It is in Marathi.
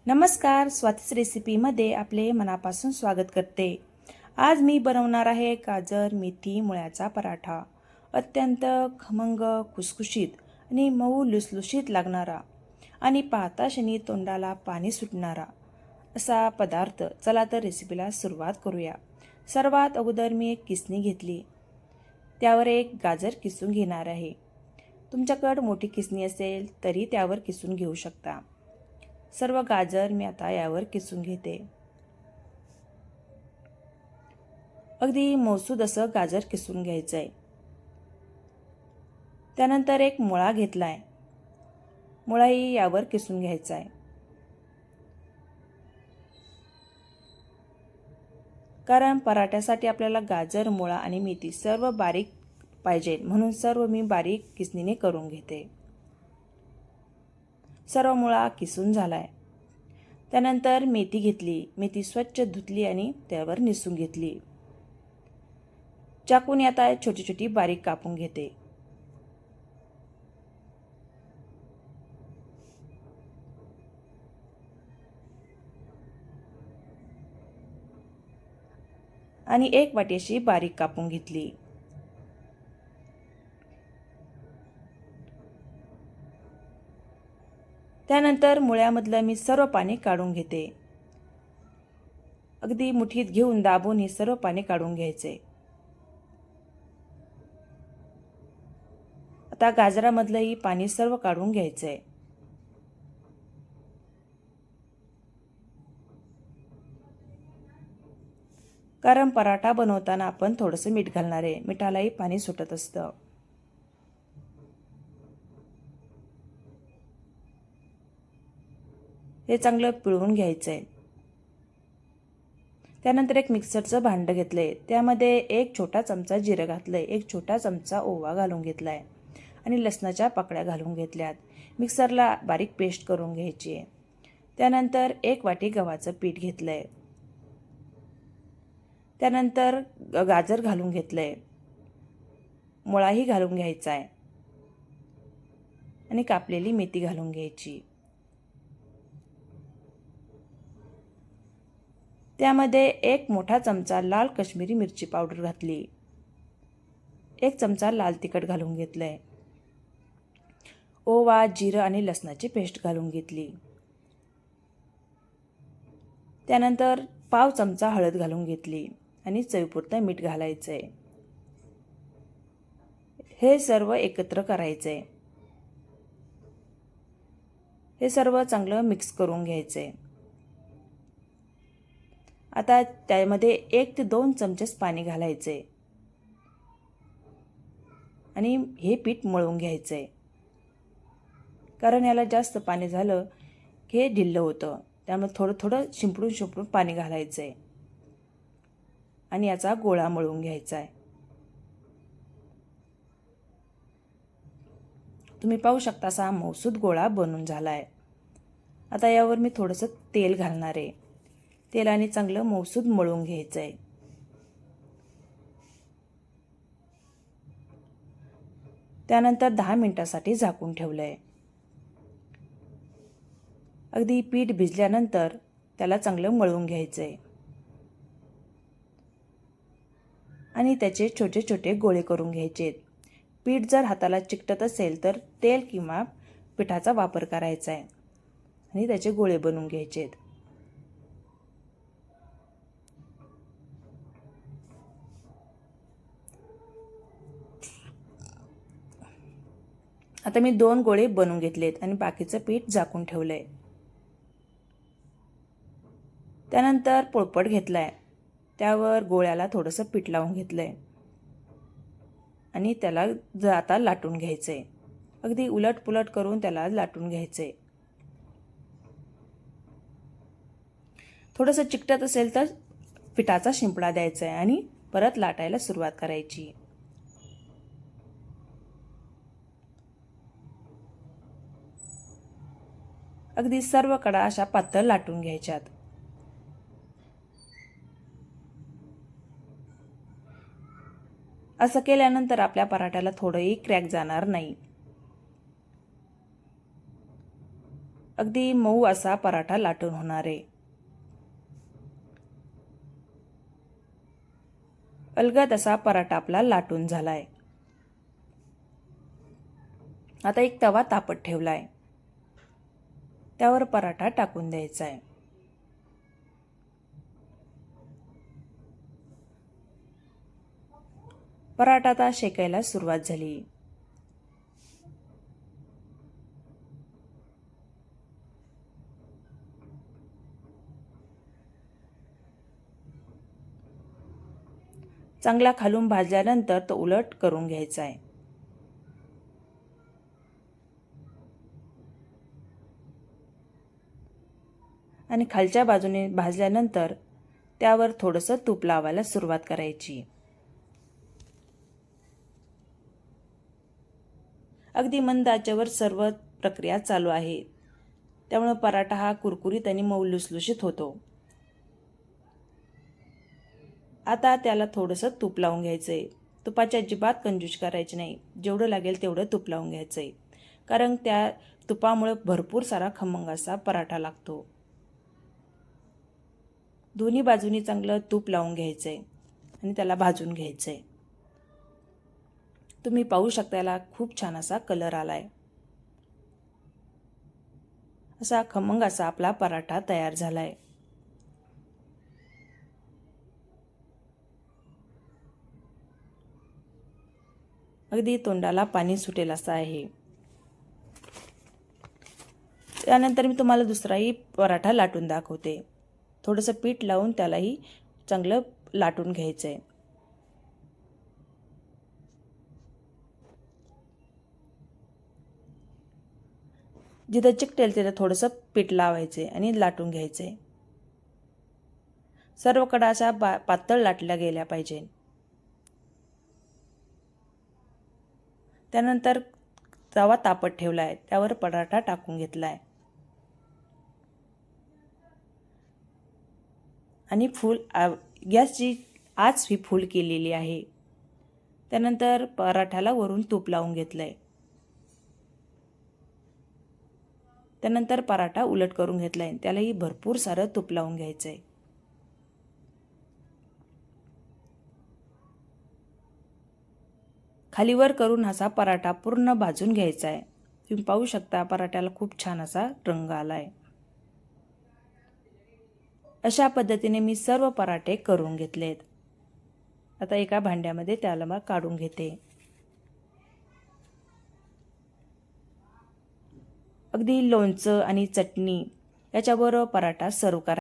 नमस्कार, स्वातीच रेसिपीमध्ये आपले मनापासून स्वागत करते। आज मी बनवणार आहे गाजर मेथी मुळ्याचा पराठा। अत्यंत खमंग, खुसखुशीत आणि मऊ लुसलुशीत लागणारा आणि पाहता क्षणी तोंडाला पाणी सुटणारा असा पदार्थ। चला तर रेसिपीला सुरुवात करूया। सर्वात अगोदर मी एक किसणी घेतली, त्यावर एक गाजर किसून घेणार आहे। तुमच्याकडे मोठी किसणी असेल तरी त्यावर किसून घेऊ शकता। सर्व गाजर मी आता यावर किसून घेते। अगदी मौसूद असं गाजर किसून घ्यायचंय। त्यानंतर एक मुळा घेतलाय, मुळाही यावर किसून घ्यायचा आहे। कारण पराठ्यासाठी आपल्याला गाजर, मुळा आणि मेथी सर्व बारीक पाहिजे, म्हणून सर्व मी बारीक किसणीने करून घेते। सर्व मुळा किसून झालाय। त्यानंतर मेथी घेतली, मेथी स्वच्छ धुतली आणि त्यावर निसून घेतली। चाकूने आता छोटी छोटी बारीक कापून घेते। आणि एक वाटी अशी बारीक कापून घेतली। त्यानंतर मुळ्यामधलं मी सर्व पाणी काढून घेते। अगदी मुठीत घेऊन दाबून हे सर्व पाणी काढून घ्यायचे। आता गाजरामधलंही पाणी सर्व काढून घ्यायचंय। कारण पराठा बनवताना आपण थोडंसं मीठ घालणार आहे, मिठालाही पाणी सुटत असतं। हे चांगलं पिळून घ्यायचंय। त्यानंतर एक मिक्सरचं भांडं घेतलंय, त्यामध्ये एक छोटा चमचा जिरं घातलंय, एक छोटा चमचा ओवा घालून घेतलाय आणि लसणाच्या पाकळ्या घालून घेतल्यात। मिक्सरला बारीक पेस्ट करून घ्यायची आहे। त्यानंतर एक वाटी गव्हाचं पीठ घेतलंय। त्यानंतर गाजर घालून घेतलंय, मुळाही घालून घ्यायचा आहे आणि कापलेली मेथी घालून घ्यायची। त्यामध्ये एक मोठा चमचा लाल काश्मीरी मिरची पावडर घातली, एक चमचा लाल तिखट घालून घेतलंय, ओवा, जिरं आणि लसणाची पेस्ट घालून घेतली। त्यानंतर पाव चमचा हळद घालून घेतली आणि चवीपुरतं मीठ घालायचंय। हे सर्व एकत्र करायचंय। हे सर्व चांगलं मिक्स करून घ्यायचंय। आता त्यामध्ये 1 ते 2 चमचेच पाणी घालायचंय आणि हे पीठ मळून घ्यायचंय। कारण याला जास्त पाणी झालं की हे ढिल्लं होतं, त्यामुळे थोडं थोडं शिंपडून शिंपडून पाणी घालायचंय आणि याचा गोळा मळून घ्यायचा आहे। तुम्ही पाहू शकता असा मौसूद गोळा बनून झालाय। आता यावर मी थोडंसं तेल घालणार आहे। तेलाने चांगलं मौसूद मळून घ्यायचंय। त्यानंतर 10 मिनिटांसाठी झाकून ठेवलंय। अगदी पीठ भिजल्यानंतर त्याला चांगलं मळून घ्यायचंय आणि त्याचे छोटे छोटे गोळे करून घ्यायचेत। पीठ जर हाताला चिकटत असेल तर तेल किंवा पिठाचा वापर करायचा आहे आणि त्याचे गोळे बनवून घ्यायचेत। आता मी 2 गोळे बनवून घेतलेत आणि बाकीचं पीठ झाकून ठेवलंय। त्यानंतर पोळपाट घेतलाय, त्यावर गोळ्याला थोडंसं पीठ लावून घेतलंय आणि त्याला आता लाटून घ्यायचंय। अगदी उलट पुलट करून त्याला लाटून घ्यायचंय। थोडंसं चिकटत असेल तर पिठाचा शिंपडा द्यायचा आहे आणि परत लाटायला सुरुवात करायची। अगदी सर्व कडा अशा पातळ लाटून घ्यायच्यात। असं केल्यानंतर आपल्या पराठ्याला थोडंही क्रॅक जाणार नाही। अगदी मऊ असा पराठा लाटून होणार आहे. अलगद असा पराठा आपला लाटून झालाय. आता एक तवा तापत ठेवलाय. त्यावर पराठा टाकून द्यायचा आहे. पराठा आता शेकायला सुरुवात झाली. चांगला खालून भाजल्यानंतर तो उलट करून घ्यायचा आहे. आणि खालच्या बाजूने भाजल्यानंतर त्यावर थोडंसं तूप लावायला सुरुवात करायची. अगदी मंद आचेवर सर्व प्रक्रिया चालू आहे. त्यामुळे पराठा हा कुरकुरीत आणि मऊ लुसलुशीत होतो. आता त्याला थोडंसं तूप लावून घ्यायचंय. तुपाची अजिबात कंजूस करायची नाही. जेवढं लागेल तेवढं तूप लावून घ्यायचंय. कारण त्या तुपामुळे भरपूर सारा खमंग असा पराठा लागतो. दोन्ही बाजूनी चांगलं तूप लावून घ्यायचंय आणि त्याला भाजून घ्यायचंय. तुम्ही पाहू शकता याला खूप छान असा कलर आलाय. असा खमंग असा आपला पराठा तयार झालाय. अगदी तोंडाला पाणी सुटेल असा आहे. त्यानंतर मी तुम्हाला दुसराही पराठा लाटून दाखवते. थोडंसं पीठ लावून त्यालाही चांगलं लाटून घ्यायचंय. जिथं चिकटेल तिथं थोडंसं पीठ लावायचे आणि लाटून घ्यायचे. सर्वकडे अशा पातळ लाटल्या गेल्या पाहिजे. त्यानंतर तवा तापत ठेवलाय. त्यावर पराठा टाकून घेतलाय आणि गॅसची आच ही फुल केलेली आहे. त्यानंतर पराठ्याला वरून तूप लावून घेतलंय. त्यानंतर पराठा उलट करून घेतलाय. त्यालाही भरपूर सारं तूप लावून घ्यायचंय. खालीवर करून असा पराठा पूर्ण भाजून घ्यायचा आहे. तुम्ही पाहू शकता पराठ्याला खूप छान असा रंग आलाय. अशा पद्धतीने मी सर्व पराठे करून घेतलेत. आता एका भांड्यामध्ये त्याला मग काढून घेते. अगदी लोणचं आणि चटणी याच्याबरोबर पराठा सर्व करा.